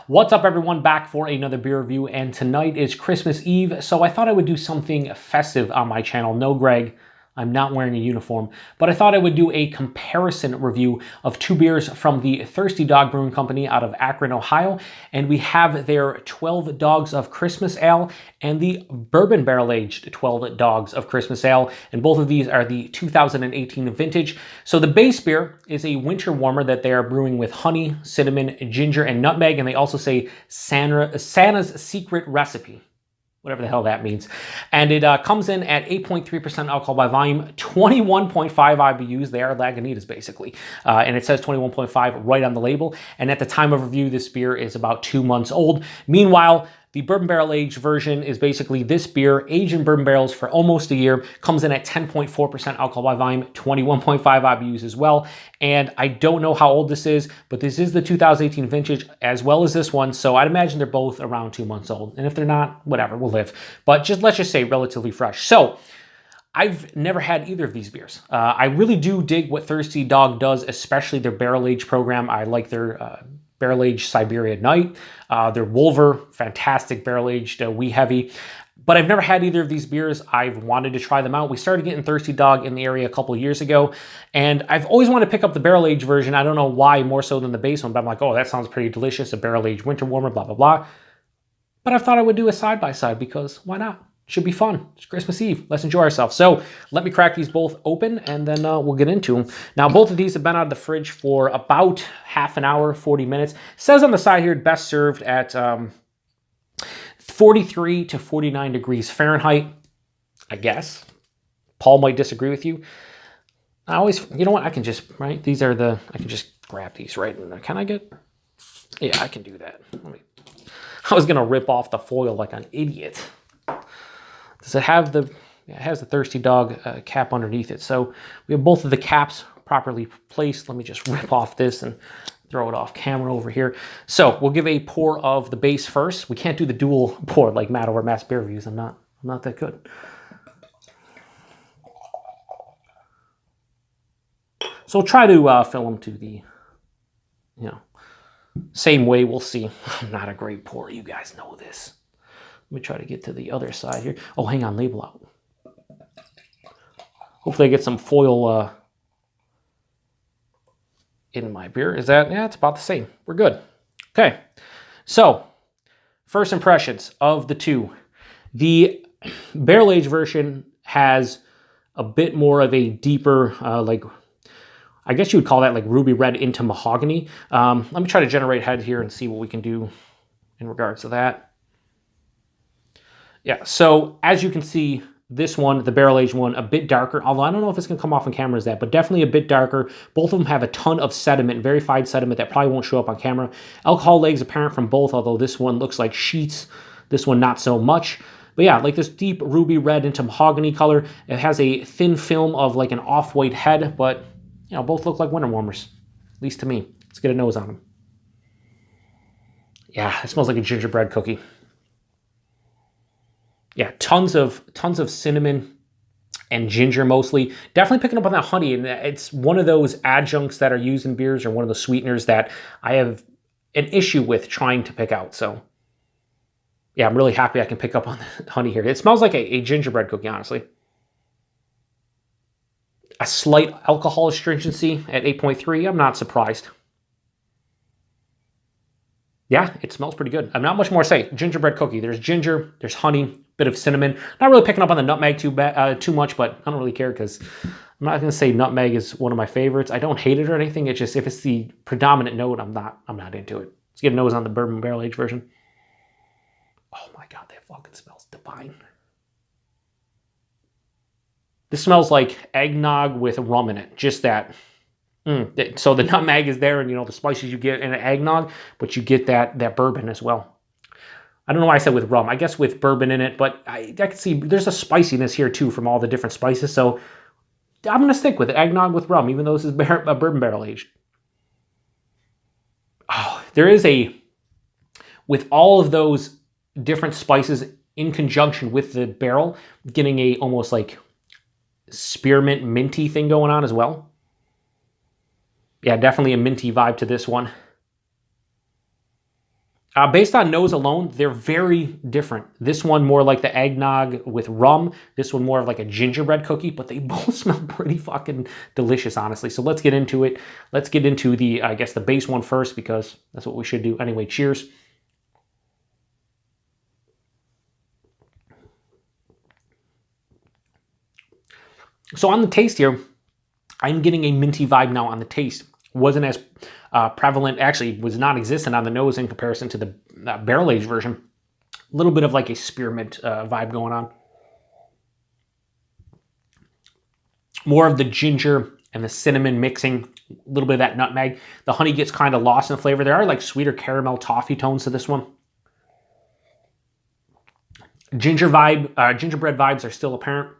What's up, everyone? Back for another beer review, and tonight is Christmas Eve, so I thought I would do something festive on my channel. No, Greg, I'm not wearing a uniform, but I thought I would do a comparison review of two beers from the Thirsty Dog Brewing Company out of Akron, Ohio, and we have their 12 Dogs of Christmas Ale and the Bourbon Barrel-Aged 12 Dogs of Christmas Ale, and both of these are the 2018 vintage. So the base beer is a winter warmer that they are brewing with honey, cinnamon, ginger, and nutmeg, and they also say Santa's secret recipe, whatever the hell that means. And it comes in at 8.3% alcohol by volume, 21.5 IBUs. They are Lagunitas, basically. And it says 21.5 right on the label. And at the time of review, this beer is about 2 months old. Meanwhile, the Bourbon Barrel-Aged version is basically this beer, aged in bourbon barrels for almost a year, comes in at 10.4% alcohol by volume, 21.5 IBUs as well. And I don't know how old this is, but this is the 2018 vintage as well as this one, so I'd imagine they're both around 2 months old. And if they're not, whatever, we'll live. But let's just say relatively fresh. So I've never had either of these beers. I really do dig what Thirsty Dog does, especially their barrel-aged program. I like their barrel-aged Siberia Night. Their Wolver, fantastic barrel-aged wee heavy. But I've never had either of these beers. I've wanted to try them out. We started getting Thirsty Dog in the area a couple of years ago, and I've always wanted to pick up the barrel-aged version. I don't know why more so than the base one, but I'm like, oh, that sounds pretty delicious, a barrel-aged winter warmer, blah, blah, blah. But I thought I would do a side-by-side because why not? Should be fun. It's Christmas Eve. Let's enjoy ourselves. So let me crack these both open, and then we'll get into them. Now, both of these have been out of the fridge for about half an hour, 40 minutes. It says on the side here, best served at 43 to 49 degrees Fahrenheit, I guess. Paul might disagree with you. I always, you know what? I can just, right? These are the, I can just grab these, right? And can I get, yeah, I can do that. I was going to rip off the foil like an idiot. Does it have the, yeah, it has the Thirsty Dog cap underneath it. So we have both of the caps properly placed. Let me just rip off this and throw it off camera over here. So we'll give a pour of the base first. We can't do the dual pour like Matt over Matt's beer reviews. I'm not that good. So we'll try to fill them to the, you know, same way. We'll see. I'm not a great pourer. You guys know this. Let me try to get to the other side here. Oh, hang on, label out. Hopefully I get some foil in my beer. Is that, yeah, it's about the same. We're good. Okay, so first impressions of the two. The barrel-aged version has a bit more of a deeper, like, I guess you would call that like ruby red into mahogany. Let me try to generate head here and see what we can do in regards to that. Yeah, so as you can see, this one, the barrel-aged one, a bit darker, although I don't know if it's going to come off on camera as that, but definitely a bit darker. Both of them have a ton of sediment, very fine sediment that probably won't show up on camera. Alcohol legs apparent from both, although this one looks like sheets, this one not so much. But yeah, like this deep ruby red into mahogany color. It has a thin film of like an off-white head, but you know, both look like winter warmers, at least to me. Let's get a nose on them. Yeah, it smells like a gingerbread cookie. Yeah, tons of cinnamon and ginger mostly. Definitely picking up on that honey, and it's one of those adjuncts that are used in beers or one of the sweeteners that I have an issue with trying to pick out. So yeah, I'm really happy I can pick up on the honey here. It smells like a gingerbread cookie, honestly. A slight alcohol astringency at 8.3. I'm not surprised. Yeah, it smells pretty good. I'm not much more to say. Gingerbread cookie. There's ginger, there's honey, bit of cinnamon. Not really picking up on the nutmeg too much, but I don't really care because I'm not going to say nutmeg is one of my favorites. I don't hate it or anything. It's just if it's the predominant note, I'm not into it. Let's get a nose on the Bourbon Barrel-Aged version. Oh my God, that fucking smells divine. This smells like eggnog with rum in it. Just that. So the nutmeg is there, and you know the spices you get in an eggnog, but you get that bourbon as well. I don't know why I said with rum. I guess with bourbon in it, but I can see there's a spiciness here too from all the different spices. So I'm going to stick with it. Eggnog with rum, even though this is a bourbon barrel aged. Oh, there is with all of those different spices in conjunction with the barrel, getting a almost like spearmint minty thing going on as well. Yeah, definitely a minty vibe to this one. Based on nose alone, they're very different. This one more like the eggnog with rum. This one more of like a gingerbread cookie, but they both smell pretty fucking delicious, honestly. So let's get into it. Let's get into the, I guess, the base one first, because that's what we should do. Anyway, cheers. So on the taste here, I'm getting a minty vibe now on the taste. Wasn't as prevalent, actually was non-existent on the nose in comparison to the barrel-aged version. A little bit of like a spearmint vibe going on. More of the ginger and the cinnamon mixing, a little bit of that nutmeg. The honey gets kind of lost in flavor. There are like sweeter caramel toffee tones to this one. Gingerbread vibes are still apparent.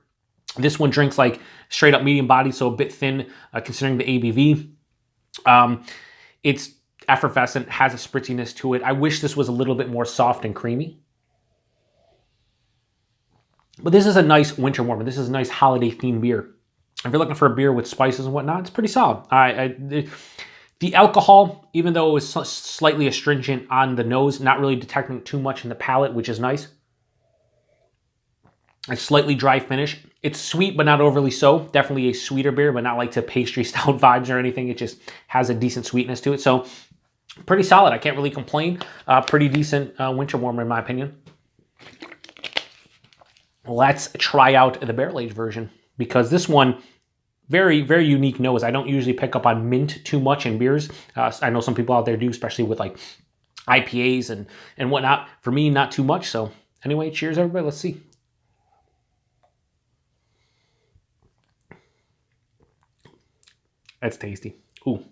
This one drinks like straight up medium body, so a bit thin considering the ABV. It's effervescent, has a spritziness to it. I wish this was a little bit more soft and creamy. But this is a nice winter warmer. This is a nice holiday themed beer. If you're looking for a beer with spices and whatnot, it's pretty solid. The alcohol, even though it was slightly astringent on the nose, not really detecting too much in the palate, which is nice. A slightly dry finish. It's sweet, but not overly so. Definitely a sweeter beer, but not like to pastry stout vibes or anything. It just has a decent sweetness to it. So pretty solid. I can't really complain. Pretty decent winter warmer in my opinion. Let's try out the barrel-aged version, because this one, very, very unique nose. I don't usually pick up on mint too much in beers. I know some people out there do, especially with like IPAs and whatnot. For me, not too much. So anyway, cheers everybody. Let's see. That's tasty. Ooh.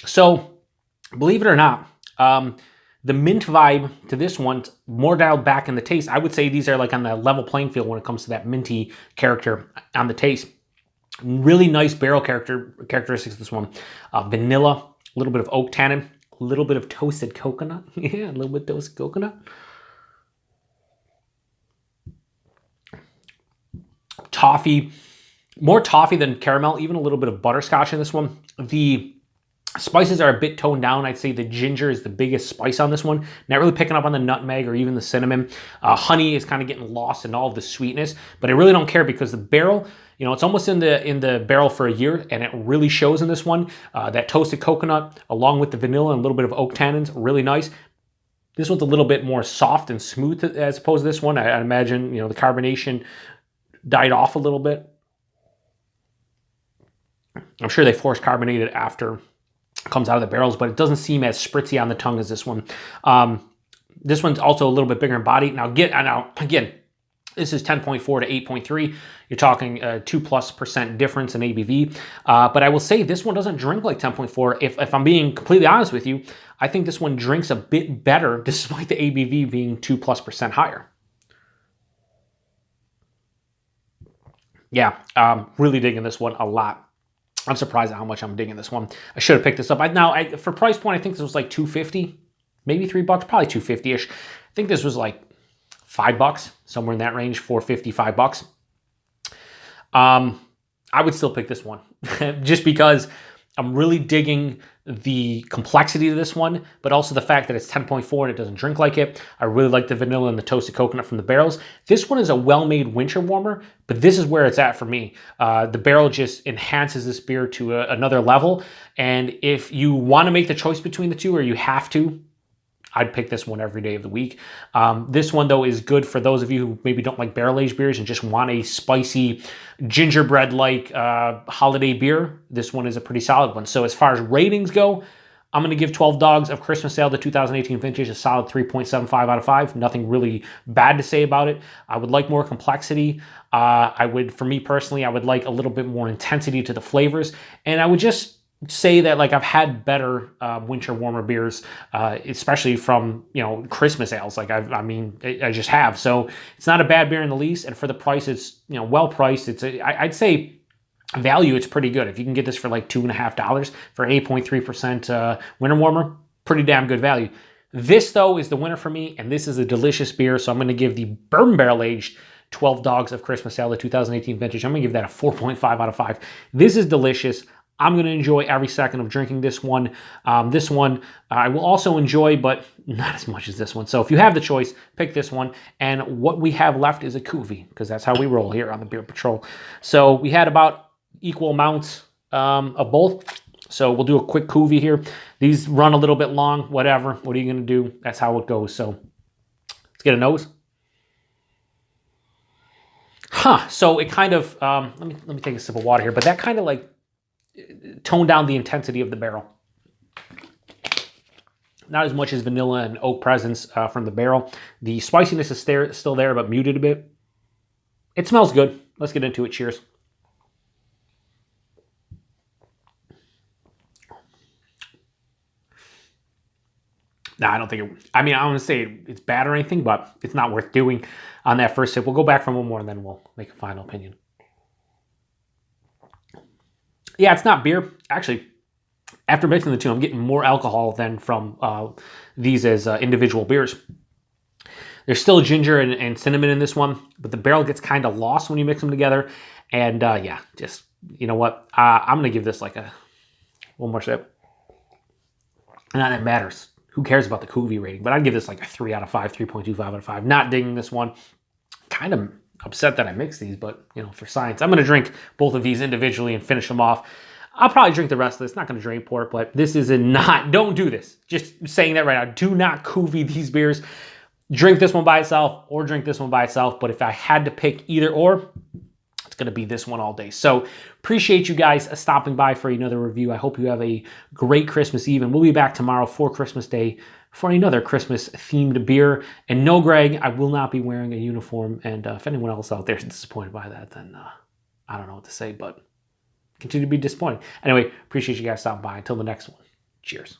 So, believe it or not, the mint vibe to this one, more dialed back in the taste. I would say these are like on the level playing field when it comes to that minty character on the taste. Really nice barrel characteristics of this one. Vanilla, a little bit of oak tannin, a little bit of toasted coconut. Yeah, a little bit of toasted coconut. Toffee. More toffee than caramel, even a little bit of butterscotch in this one. The spices are a bit toned down. I'd say the ginger is the biggest spice on this one. Not really picking up on the nutmeg or even the cinnamon. Honey is kind of getting lost in all of the sweetness, but I really don't care because the barrel, you know, it's almost in the barrel for a year, and it really shows in this one. That toasted coconut along with the vanilla and a little bit of oak tannins, really nice. This one's a little bit more soft and smooth as opposed to this one. I imagine, you know, the carbonation died off a little bit. I'm sure they force carbonate it after it comes out of the barrels, but it doesn't seem as spritzy on the tongue as this one. This one's also a little bit bigger in body. Now, again, this is 10.4 to 8.3. You're talking 2+% difference in ABV. But I will say this one doesn't drink like 10.4. If I'm being completely honest with you, I think this one drinks a bit better despite the ABV being 2+% higher. Yeah, really digging this one a lot. I'm surprised at how much I'm digging this one. I should have picked this up. For price point, I think this was like $2.50, maybe $3, probably $2.50-ish. I think this was like $5, somewhere in that range, $4.50, $5. I would still pick this one just because I'm really digging the complexity of this one, but also the fact that it's 10.4 and it doesn't drink like it. I really like the vanilla and the toasted coconut from the barrels. This one is a well-made winter warmer, but this is where it's at for me. The barrel just enhances this beer to another level. And if you want to make the choice between the two, or you have to, I'd pick this one every day of the week. This one, though, is good for those of you who maybe don't like barrel-aged beers and just want a spicy, gingerbread-like holiday beer. This one is a pretty solid one. So as far as ratings go, I'm going to give 12 Dogs of Christmas Ale, the 2018 vintage, a solid 3.75 out of 5. Nothing really bad to say about it. I would like more complexity. For me personally, I would like a little bit more intensity to the flavors. And I would just say that, like, I've had better winter warmer beers, especially from, you know, Christmas ales. Like, I just have. So it's not a bad beer in the least, and for the price, it's, you know, well priced. I'd say value, it's pretty good. If you can get this for like $2.50 for 8.3% winter warmer, pretty damn good value. This, though, is the winner for me, and this is a delicious beer. So I'm going to give the Bourbon Barrel-Aged 12 Dogs of Christmas Ale, the 2018 vintage. I'm going to give that a 4.5 out of 5. This is delicious. I'm going to enjoy every second of drinking this one. This one I will also enjoy, but not as much as this one. So if you have the choice, pick this one. And what we have left is a cuvee, because that's how we roll here on the Beer Patrol. So we had about equal amounts of both. So we'll do a quick cuvee here. These run a little bit long, whatever. What are you going to do? That's how it goes. So let's get a nose. So it kind of, let me take a sip of water here, but that kind of like toned down the intensity of the barrel. Not as much as vanilla and oak presence from the barrel. The spiciness is still there, but muted a bit. It smells good. Let's get into it. Cheers. No, I don't think it, I mean, I don't want to say it's bad or anything, but it's not worth doing on that first sip. We'll go back for one more and then we'll make a final opinion. Yeah, it's not beer. Actually, after mixing the two, I'm getting more alcohol than from these as individual beers. There's still ginger and cinnamon in this one, but the barrel gets kind of lost when you mix them together. And yeah, just, you know what? I'm going to give this like one more sip. And that matters. Who cares about the cuvee rating? But I'd give this like a 3 out of 5, 3.25 out of 5. Not digging this one. Kind of upset that I mixed these, but you know, for science, I'm going to drink both of these individually and finish them off. I'll probably drink the rest of this. Not going to drain pour it, but this is don't do this. Just saying that right now. Do not cuvee these beers. Drink this one by itself or drink this one by itself. But if I had to pick either or, it's going to be this one all day. So appreciate you guys stopping by for another review. I hope you have a great Christmas Eve, and we'll be back tomorrow for Christmas Day for another Christmas themed beer. And no, Greg, I will not be wearing a uniform. And if anyone else out there is disappointed by that, then I don't know what to say, but continue to be disappointed. Anyway, appreciate you guys stopping by. Until the next one, cheers.